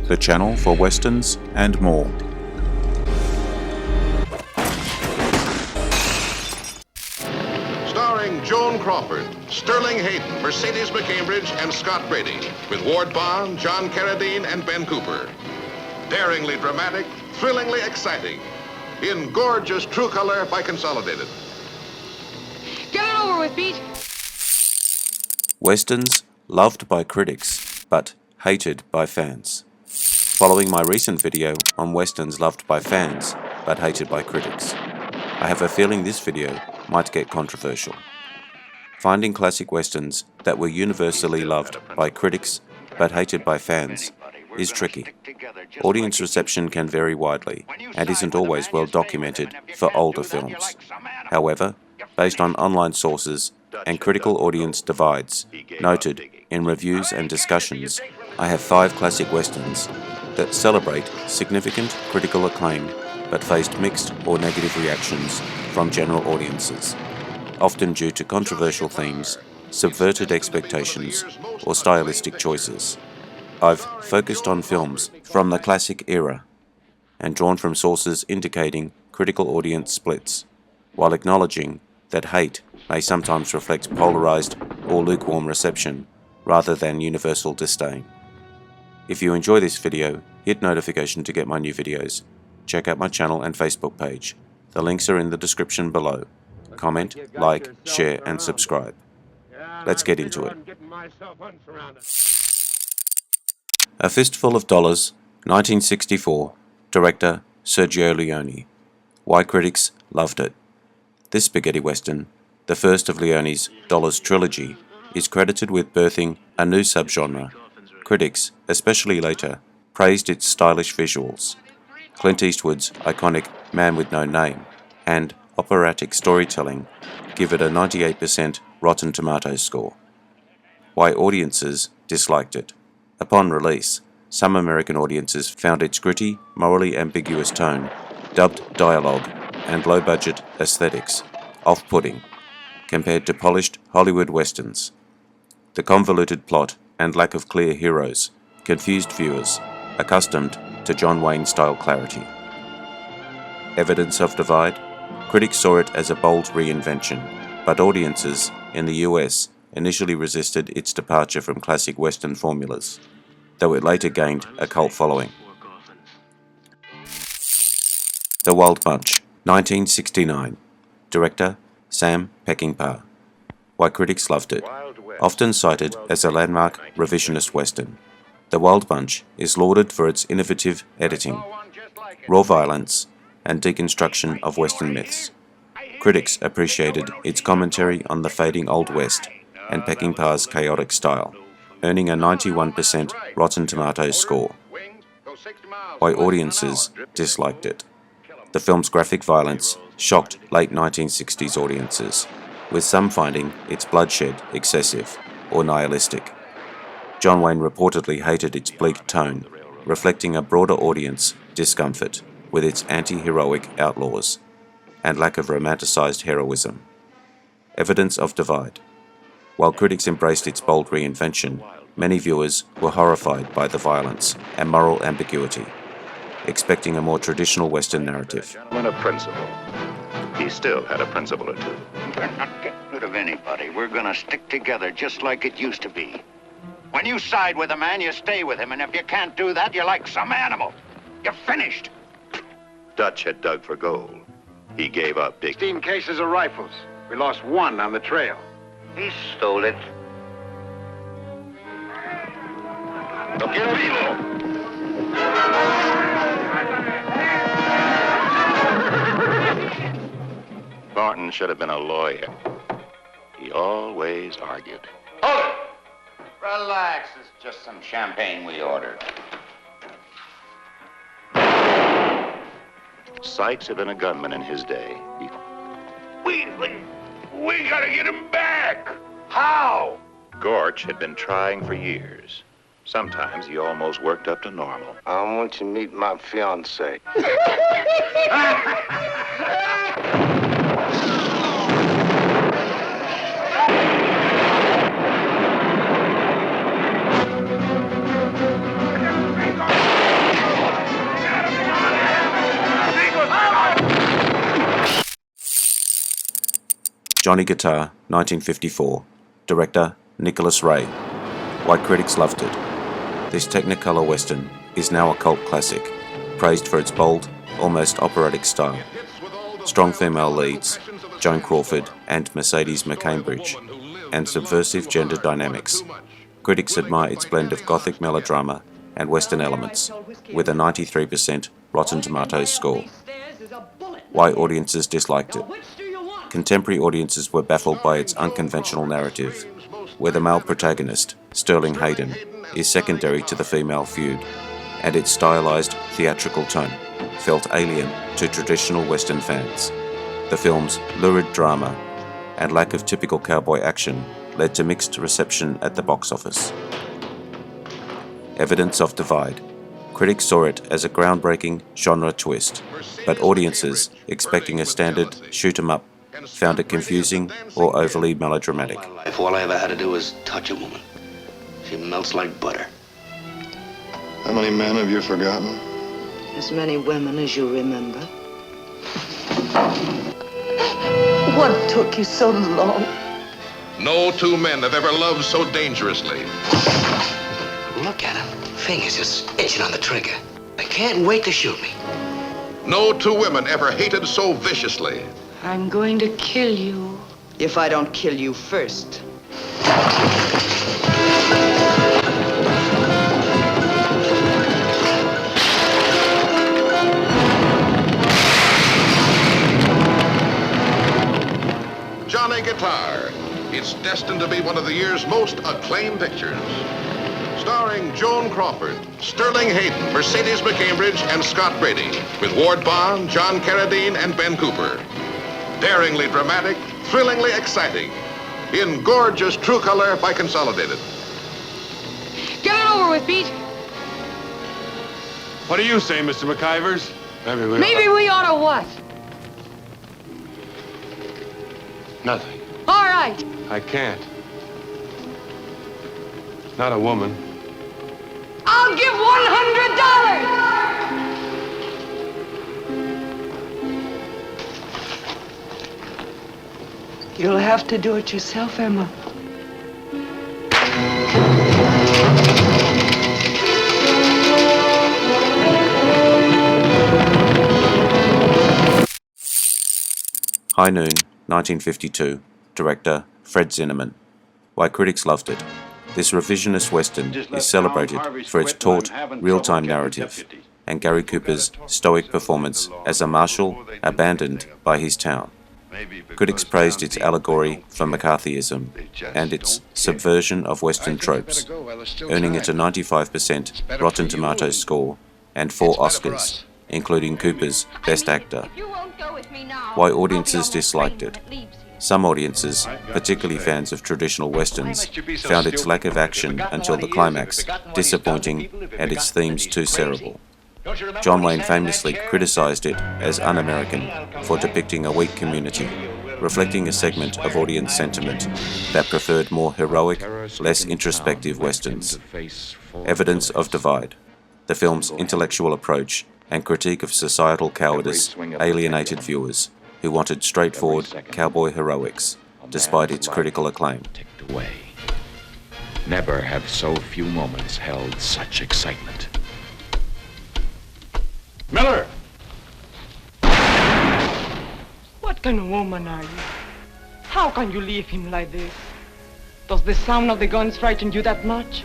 the channel for westerns and more. Starring Joan Crawford, Sterling Hayden, Mercedes McCambridge, and Scott Brady, with Ward Bond, John Carradine, and Ben Cooper. Daringly dramatic, thrillingly exciting, in gorgeous true color by Consolidated. Get it over with, Pete. Westerns loved by critics, but hated by fans. Following my recent video on westerns loved by fans, but hated by critics, I have a feeling this video might get controversial. Finding classic westerns that were universally loved by critics, but hated by fans, is tricky. Audience reception can vary widely, and isn't always well documented for older films. However, based on online sources and critical audience divides noted in reviews and discussions, I have 5 classic westerns that celebrate significant critical acclaim but faced mixed or negative reactions from general audiences, often due to controversial themes, subverted expectations, or stylistic choices. I've focused on films from the classic era and drawn from sources indicating critical audience splits, while acknowledging that hate may sometimes reflect polarized or lukewarm reception rather than universal disdain. If you enjoy this video, hit notification to get my new videos. Check out my channel and Facebook page. The links are in the description below. Comment, like, share, and subscribe. Let's get into it. A Fistful of Dollars, 1964, director Sergio Leone. Why critics loved it. This spaghetti western, the first of Leone's Dollars trilogy, is credited with birthing a new subgenre. Critics, especially later, praised its stylish visuals, Clint Eastwood's iconic Man with No Name, and operatic storytelling give it a 98% Rotten Tomatoes score. Why audiences disliked it. Upon release, some American audiences found its gritty, morally ambiguous tone, dubbed dialogue, and low-budget aesthetics off-putting compared to polished Hollywood westerns. The convoluted plot and lack of clear heroes confused viewers accustomed to John Wayne-style clarity. Evidence of divide? Critics saw it as a bold reinvention, but audiences in the US initially resisted its departure from classic western formulas, though it later gained a cult following. The Wild Bunch, 1969. Director Sam Peckinpah. Why critics loved it. Often cited as a landmark revisionist western, The Wild Bunch is lauded for its innovative editing, raw violence, and deconstruction of western myths. Critics appreciated its commentary on the fading Old West and Peckinpah's chaotic style, earning a 91% Rotten Tomatoes score. Why audiences disliked it. The film's graphic violence shocked late 1960s audiences, with some finding its bloodshed excessive or nihilistic. John Wayne reportedly hated its bleak tone, reflecting a broader audience discomfort with its anti-heroic outlaws and lack of romanticized heroism. Evidence of divide. While critics embraced its bold reinvention, many viewers were horrified by the violence and moral ambiguity, expecting a more traditional Western narrative. Gentleman of principle. He still had a principle or two. We're not getting rid of anybody. We're gonna stick together just like it used to be. When you side with a man, you stay with him, and if you can't do that, you're like some animal. You're finished. Dutch had dug for gold. He gave up big. 16 cases of rifles. We lost 1 on the trail. He stole it. Lo quiero vivo! Thornton should have been a lawyer. He always argued. Hold it! Relax, it's just some champagne we ordered. Sykes had been a gunman in his day. We gotta get him back! How? Gorch had been trying for years. Sometimes he almost worked up to normal. I want you to meet my fiancée. Johnny Guitar, 1954. Director Nicholas Ray. Why critics loved it. This Technicolor Western is now a cult classic, praised for its bold, almost operatic style. Strong female leads, Joan Crawford and Mercedes McCambridge, and subversive gender dynamics. Critics admire its blend of gothic melodrama and Western elements, with a 93% Rotten Tomatoes score. Why audiences disliked it. Contemporary audiences were baffled by its unconventional narrative, where the male protagonist, Sterling Hayden, is secondary to the female feud, and its stylized, theatrical tone felt alien to traditional Western fans. The film's lurid drama and lack of typical cowboy action led to mixed reception at the box office. Evidence of divide. Critics saw it as a groundbreaking genre twist, but audiences, expecting a standard shoot-'em-up, found it confusing or overly melodramatic. All I ever had to do was touch a woman. She melts like butter. How many men have you forgotten? As many women as you remember. What took you so long? No two men have ever loved so dangerously. Look at him. Fingers just itching on the trigger. I can't wait to shoot me. No two women ever hated so viciously. I'm going to kill you. If I don't kill you first. Johnny Guitar. It's destined to be one of the year's most acclaimed pictures. Starring Joan Crawford, Sterling Hayden, Mercedes McCambridge, and Scott Brady, with Ward Bond, John Carradine, and Ben Cooper. Daringly dramatic, thrillingly exciting. In gorgeous true color by Consolidated. Get it over with, Pete. What do you say, Mr. McIvers? Maybe we ought to what? Nothing. All right. I can't. Not a woman. I'll give $100. You'll have to do it yourself, Emma. High Noon, 1952. Director Fred Zinnemann. Why critics loved it. This revisionist Western is celebrated for its taut, real-time narrative, and Gary Cooper's stoic performance as a marshal abandoned by his town. Critics praised its allegory for McCarthyism and its subversion of Western tropes, earning it a 95% Rotten Tomatoes score and 4 Oscars, including Cooper's Best Actor. Why audiences disliked it. Some audiences, particularly fans of traditional westerns, found its lack of action until the climax disappointing and its themes too cerebral. John Wayne famously criticized it as un-American for depicting a weak community, reflecting a segment of audience sentiment that preferred more heroic, less introspective westerns. Evidence of divide. The film's intellectual approach and critique of societal cowardice alienated viewers who wanted straightforward cowboy heroics, despite its critical acclaim. Away. Never have so few moments held such excitement. Miller! What kind of woman are you? How can you leave him like this? Does the sound of the guns frighten you that much?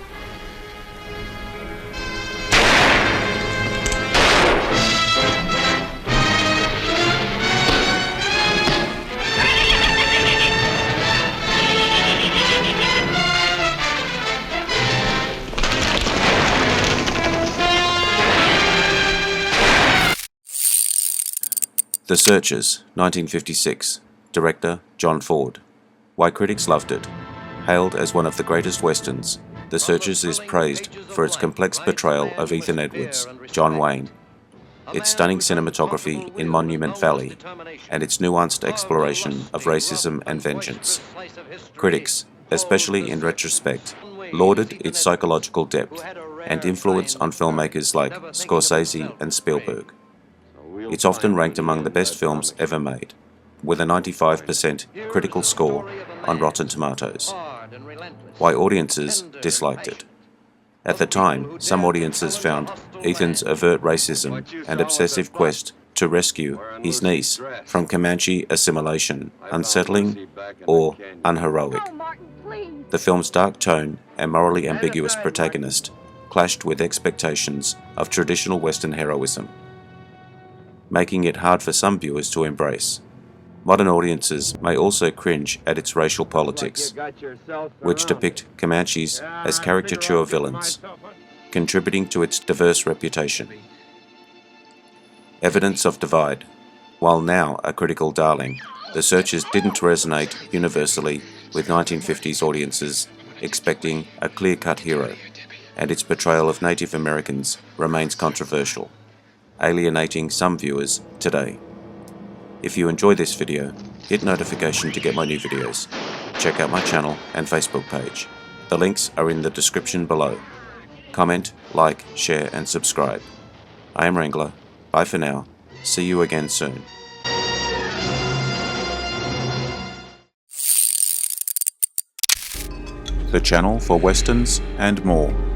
The Searchers, 1956. Director John Ford. Why critics loved it. Hailed as one of the greatest westerns, The Searchers is praised for its complex portrayal of Ethan Edwards, John Wayne, its stunning cinematography in Monument Valley, and its nuanced exploration of racism and vengeance. Critics, especially in retrospect, lauded its psychological depth and influence on filmmakers like Scorsese and Spielberg. It's often ranked among the best films ever made, with a 95% critical score on Rotten Tomatoes. Why audiences disliked it. At the time, some audiences found Ethan's overt racism and obsessive quest to rescue his niece from Comanche assimilation unsettling or unheroic. The film's dark tone and morally ambiguous protagonist clashed with expectations of traditional Western heroism, making it hard for some viewers to embrace. Modern audiences may also cringe at its racial politics, which depict Comanches as caricature villains, contributing to its diverse reputation. Evidence of divide. While now a critical darling, The Searchers didn't resonate universally with 1950s audiences expecting a clear-cut hero, and its portrayal of Native Americans remains controversial, alienating some viewers today. If you enjoy this video, hit notification to get my new videos. Check out my channel and Facebook page. The links are in the description below. Comment, like, share and subscribe. I am Wrangler. Bye for now. See you again soon. The channel for westerns and more.